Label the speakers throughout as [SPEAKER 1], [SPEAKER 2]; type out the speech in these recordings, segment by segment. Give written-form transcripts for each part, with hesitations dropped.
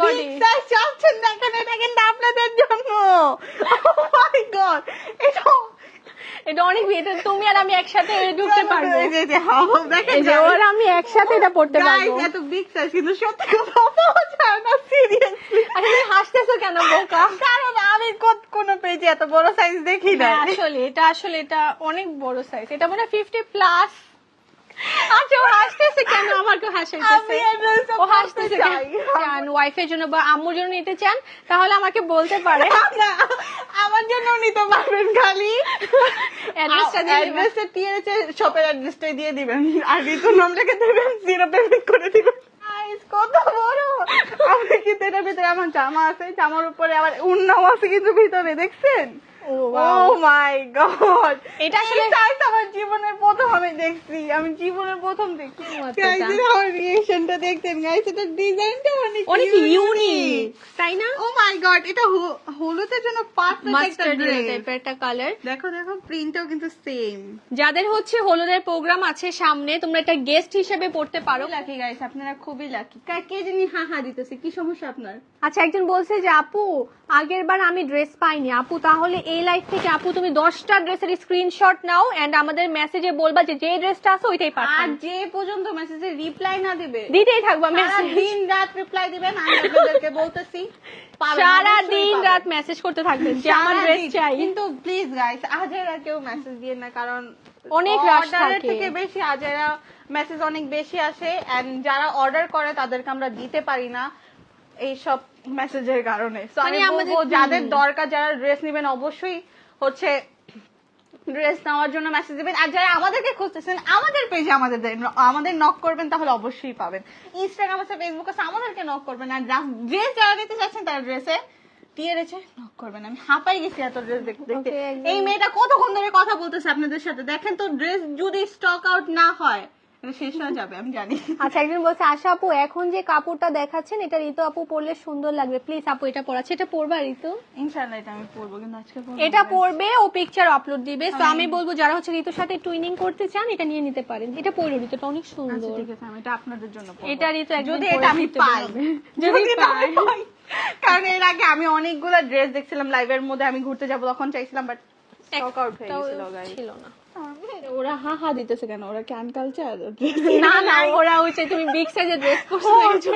[SPEAKER 1] Body
[SPEAKER 2] চাচ্ছেন দেখেন, এটা কিন্তু আপনাদের জন্য। Oh my God,
[SPEAKER 1] এটা অনেক এটা তুমি আর আমি একসাথে ঢুকতে পারবো।
[SPEAKER 2] এই যে হাওয়া দেখেন,
[SPEAKER 1] এই যে ওর আমি একসাথে এটা পড়তে পারবো।
[SPEAKER 2] এত বিগ সাইজ কিন্তু সত্যি কথা পাওয়া যায় না, সিরিয়াসলি।
[SPEAKER 1] আরে তুমি হাসতেছো কেন বোকা?
[SPEAKER 2] কারণ আমি কোন পেজে এত বড় সাইজ দেখি না।
[SPEAKER 1] আসলে এটা অনেক বড় সাইজ, এটা মনে হয় 50+। আচ্ছা ও হাসতেছে কেন? আমাকে হাসাইতেছে। ও হাসতেছে কেন? ওয়াইফের জন্য বা আম্মুর জন্য নিতে চান তাহলে আমাকে বলতে পারে।
[SPEAKER 2] না, আমার জন্য নিতে পারবেন, খালি
[SPEAKER 1] অ্যাড্রেসটা দিয়ে দিবেন।
[SPEAKER 2] অ্যাড্রেসটা দিয়েছে, শপের অ্যাড্রেসটাই দিয়ে দিবেন, আর ঋতুর নাম লিখে দেবেন, 0 পেমেন্ট করে দিবেন। কত বড়! আমি কিন্তু এটার ভিতরে আমার জামা আছে, জামার উপরে আবার উন্নাও আছে কিন্তু ভিতরে, দেখছেন? Oh my God,
[SPEAKER 1] এটা আসলে
[SPEAKER 2] আমার জীবনের প্রথম আমি দেখছি, আমি জীবনের প্রথম দেখছি। গাইস, আমার রিঅ্যাকশনটা দেখতেন গাইস, এটা ডিজাইনটা
[SPEAKER 1] অনেক ইউনিক, তাই না?
[SPEAKER 2] Oh my God, এটা হলুদের জন্য পারফেক্ট একটা
[SPEAKER 1] মাস্টার্ড
[SPEAKER 2] ড্রেস।
[SPEAKER 1] টাইপের একটা কালার।
[SPEAKER 2] দেখো প্রিন্টটাও কিন্তু সেম।
[SPEAKER 1] যাদের হচ্ছে হলুদের প্রোগ্রাম আছে সামনে, তোমরা এটা গেস্ট হিসেবে পড়তে পারো।
[SPEAKER 2] লাকি গাইস, আপনারা খুবই লাকি। কে জানি হা দিতেছে, কি সমস্যা আপনার?
[SPEAKER 1] আচ্ছা, একজন বলছে যে আপু আগের বার আমি ড্রেস পাইনি। আপু তাহলে এই লাইফ থেকে আপু তুমি 10টা ড্রেসের স্ক্রিনশট নাও এন্ড আমাদের মেসেজে বলবা যে যে ড্রেসটা আছে ওইটাই পাঠান।
[SPEAKER 2] আর যে পর্যন্ত মেসেজে রিপ্লাই না দিবে,
[SPEAKER 1] দিতেই থাকবো আমি,
[SPEAKER 2] দিন রাত রিপ্লাই দিবেন। আমি আপনাদেরকে বলতেছি,
[SPEAKER 1] সারা দিন রাত মেসেজ করতে থাকবেন যে আমার ড্রেস চাই।
[SPEAKER 2] কিন্তু প্লিজ গাইস, আজেরা কেউ মেসেজ দিয়ে না, কারণ
[SPEAKER 1] অনেক রাশ
[SPEAKER 2] অর্ডারের
[SPEAKER 1] থাকে।
[SPEAKER 2] থেকে বেশি আজেরা মেসেজ অনেক বেশি আসে, এন্ড যারা অর্ডার করে তাদেরকে আমরা দিতে পারি না এই সব মেসেজের কারণে। সো আমি বলবো যাদের দরকার, যারা ড্রেস নেবেন, অবশ্যই হচ্ছে ড্রেস নেওয়ার জন্য মেসেজ দিবেন। আর যারা আমাদেরকে খুঁজতেছেন, আমাদের পেজে আমাদের নক করবেন, তাহলে অবশ্যই পাবেন। ইনস্টাগ্রাম আছে, ফেসবুক আছে, আমাদেরকে নক করবেন। আর ড্রেস যারা নিতে চাচ্ছেন তারা ড্রেসে টিয়ারেছে নক করবেন। আমি হাঁপাই গেছি এত ড্রেস দেখতে দেখতে। এই মেয়েটা কতক্ষণ ধরে কথা বলতেছে আপনাদের সাথে, দেখেন তো ড্রেস যদি স্টক আউট না হয় শেষ হয়ে যাবে, আমি জানি।
[SPEAKER 1] আচ্ছা, একজন বলছে আশা আপু এখন যে কাপড়টা দেখাচ্ছেন এটা ঋতু আপু পরলে সুন্দর লাগবে, প্লিজ আপু এটা পরাচ্ছে। এটা পরবা ঋতু?
[SPEAKER 2] ইনশাআল্লাহ এটা আমি পরবো, কিন্তু আজকে
[SPEAKER 1] এটা পরবে, ও পিকচার আপলোড দিবে। তো আমি বলবো যারা হচ্ছে ঋতুর সাথে টুইনিং করতে চান এটা নিয়ে নিতে পারেন। এটা পরো ঋতু, এটা অনেক সুন্দর।
[SPEAKER 2] ঠিক আছে, আমি এটা আপনাদের জন্য পরবো।
[SPEAKER 1] এটা ঋতু
[SPEAKER 2] যদি এটা আমি পাই,
[SPEAKER 1] যদি পাই।
[SPEAKER 2] কারণ এর আগে আমি অনেকগুলো ড্রেস দেখছিলাম লাইভের মধ্যে, আমি ঘুরতে যাবো তখন চাইছিলাম, বাট স্টক আউট হয়ে গেছিল গাইস।
[SPEAKER 1] ছিল না।
[SPEAKER 2] ওরা হা দিতেছে কেন? ওরা ক্যান কালচার?
[SPEAKER 1] না না, ওরা হচ্ছে তুমি বিগ সাইজের ড্রেস পরছো।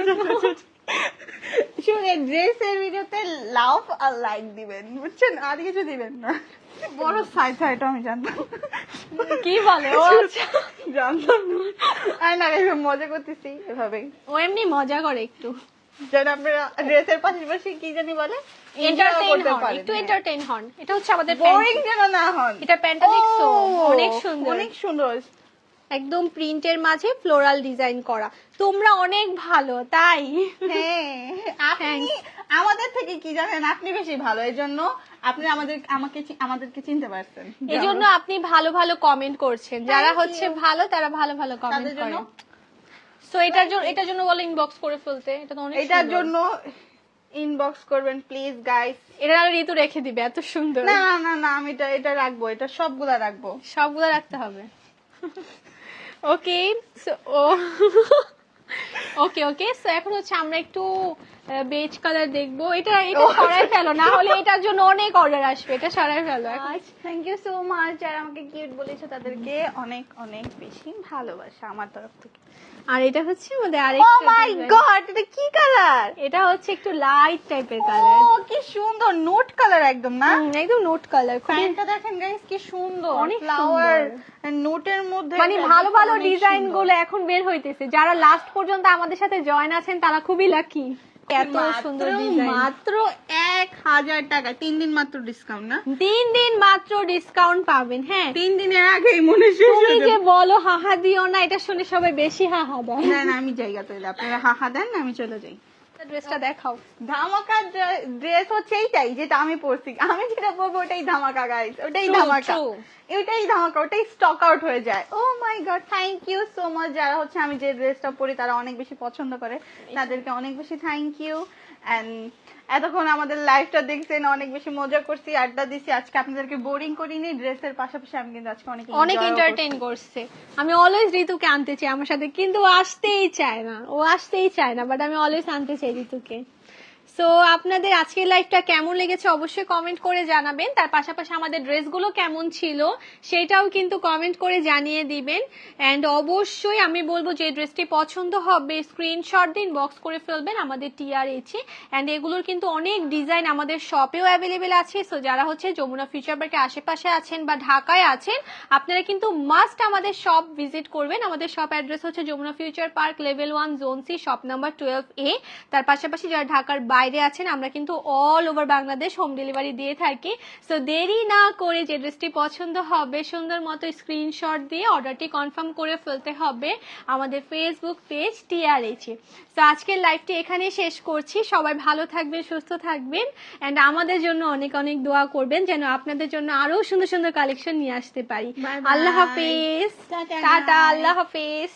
[SPEAKER 2] শুনে ড্রেসের ভিডিওতে লাভ আর লাইক দিবেন, বুঝছেন? আর কিছু দিবেন না। বড় সাইজ হয় এটা আমি জানতাম।
[SPEAKER 1] কি বলে ও? আচ্ছা
[SPEAKER 2] জানতাম না, মজা করতেছি এভাবে।
[SPEAKER 1] ও এমনি মজা করে একটু,
[SPEAKER 2] যেন আপনারা ড্রেসের পাশাপাশি কি জানি বলে,
[SPEAKER 1] এন্টারটেইন হন, একটু এন্টারটেইন হন। এটা হচ্ছে আমাদের
[SPEAKER 2] বোরিং যেন না হন।
[SPEAKER 1] এটা প্যান্টটা দেখছো? অনেক সুন্দর,
[SPEAKER 2] অনেক সুন্দর,
[SPEAKER 1] একদম প্রিন্টের মাঝে ফ্লোরাল ডিজাইন করা। তোমরা অনেক ভালো, তাই?
[SPEAKER 2] হ্যাঁ, আপনি আমাদের থেকে কি জানেন, আপনি বেশি ভালো, এই জন্য আপনি আমাদেরকে চিনতে পারছেন,
[SPEAKER 1] এই জন্য আপনি ভালো ভালো কমেন্ট করছেন। যারা হচ্ছে ভালো তারা ভালো ভালো কমেন্ট করে। সো এটার জন্য বলে ইনবক্স করে ফেলতে। এটা তো অনেক সুন্দর।
[SPEAKER 2] এটার জন্য ইনবক্স করবেন প্লিজ গাইস।
[SPEAKER 1] এটা ঋতু রেখে দিবে, এত সুন্দর।
[SPEAKER 2] না না না, আমি এটা রাখবো, এটা সবগুলা রাখবো,
[SPEAKER 1] সবগুলা রাখতে হবে। ওকে সো ওকে সো এখন হচ্ছে আমরা একটু বেজ কালার দেখবো। এটা সরাই ফেলো, না হলে এটার জন্য অনেক অর্ডার আসবে। এটা সরাই ফেলো।
[SPEAKER 2] থ্যাংক ইউ সো মাচ, যারা আমাকে কিউট বলেছে তাদেরকে অনেক অনেক বেশি ভালোবাসা আমার তরফ থেকে।
[SPEAKER 1] আর এটা হচ্ছে আমাদের আরেকটা,
[SPEAKER 2] ও মাই গড, এটা কি কালার?
[SPEAKER 1] এটা হচ্ছে একটু লাইট টাইপের কালার।
[SPEAKER 2] ও কি সুন্দর, নোট কালার একদম, না?
[SPEAKER 1] একদম নোট কালার।
[SPEAKER 2] প্যান্টটা দেখেন গাইস, কি সুন্দর,
[SPEAKER 1] অনেক
[SPEAKER 2] ফ্লাওয়ার নোটের মধ্যে,
[SPEAKER 1] মানে ভালো ভালো ডিজাইন গুলো এখন বের হইতেছে। যারা লাস্ট পর্যন্ত আমাদের সাথে জয়েন আছেন তারা খুবই লাকি। এত সুন্দর ডিজাইন,
[SPEAKER 2] মাত্র 1000 টাকা, 3 দিন মাত্র ডিসকাউন্ট, না?
[SPEAKER 1] 3 দিন মাত্র ডিসকাউন্ট পাবেন। হ্যাঁ,
[SPEAKER 2] 3 দিনের আগেই মনে শেষ হয়ে
[SPEAKER 1] তুমি
[SPEAKER 2] যাবে।
[SPEAKER 1] যে বলো হাহা দিও না, এটা শুনে সবাই বেশি হাহা দেয়।
[SPEAKER 2] না না, আমি জায়গা তৈরি, আপনারা হাহা দেন, আমি চলে যাই।
[SPEAKER 1] ড্রেসটা দেখাও।
[SPEAKER 2] ধামাকা ড্রেস হচ্ছে এইটাই যেটা আমি পরছি, আমি যেটা পরবো ওটাই ধামাকা গাইস, ওটাই ধামাকা, ওটাই ধামাকা, ওটাই স্টক আউট হয়ে যায়। Oh my god, thank you so much. যারা হচ্ছে আমি যে ড্রেসটা পরি তারা অনেক বেশি পছন্দ করে, তাদেরকে অনেক বেশি থ্যাংক ইউ। এন্ড এতক্ষণ আমাদের লাইফটা দেখছেন, অনেক বেশি মজা করছি, আড্ডা দিছি। আজকে আপনাদেরকে বোরিং করিনি, ড্রেসের পাশাপাশি আমি কিন্তু আজকে
[SPEAKER 1] অনেক এন্টারটেইন করছে। আমি অলওয়েজ ঋতুকে আনতে চাই আমার সাথে, কিন্তু ও আসতেই চায় না, বাট আমি অলওয়েজ আনতে চাই ঋতুকে। সো আপনাদের আজকের লাইফটা কেমন লেগেছে অবশ্যই কমেন্ট করে জানাবেন। তার পাশাপাশি আমাদের ড্রেসগুলো কেমন ছিল সেটাও কিন্তু কমেন্ট করে জানিয়ে দিবেন। অ্যান্ড অবশ্যই আমি বলবো যে ড্রেসটি পছন্দ হবে স্ক্রিনশট দিন, বক্স করে ফেলবেন আমাদের TRH-এ। অ্যান্ড এগুলোর কিন্তু অনেক ডিজাইন আমাদের শপেও অ্যাভেলেবেল আছে। সো যারা হচ্ছে যমুনা ফিউচার পার্কের আশেপাশে আছেন বা ঢাকায় আছেন, আপনারা কিন্তু মাস্ট আমাদের শপ ভিজিট করবেন। আমাদের শপ অ্যাড্রেস হচ্ছে Jamuna future park, level 1, zone C, shop number 12A। তার পাশাপাশি যারা ঢাকার বাইরে আছেন, আমরা কিন্তু all over Bangladesh home delivery দিয়ে থাকি। সো দেরি না করে যে ড্রেসটি পছন্দ হবে সুন্দর মতো স্ক্রিনশট দিয়ে অর্ডারটি কনফার্ম করে ফেলতে হবে আমাদের ফেসবুক পেজ TRH-এ। সো আজকের লাইভটি এখানে শেষ করছি। সবাই ভালো থাকবেন, সুস্থ থাকবেন, অ্যান্ড আমাদের জন্য অনেক অনেক দোয়া করবেন যেন আপনাদের জন্য আরো সুন্দর সুন্দর কালেকশন নিয়ে আসতে পারি। আল্লাহ হাফেজ, টাটা, আল্লাহ হাফেজ।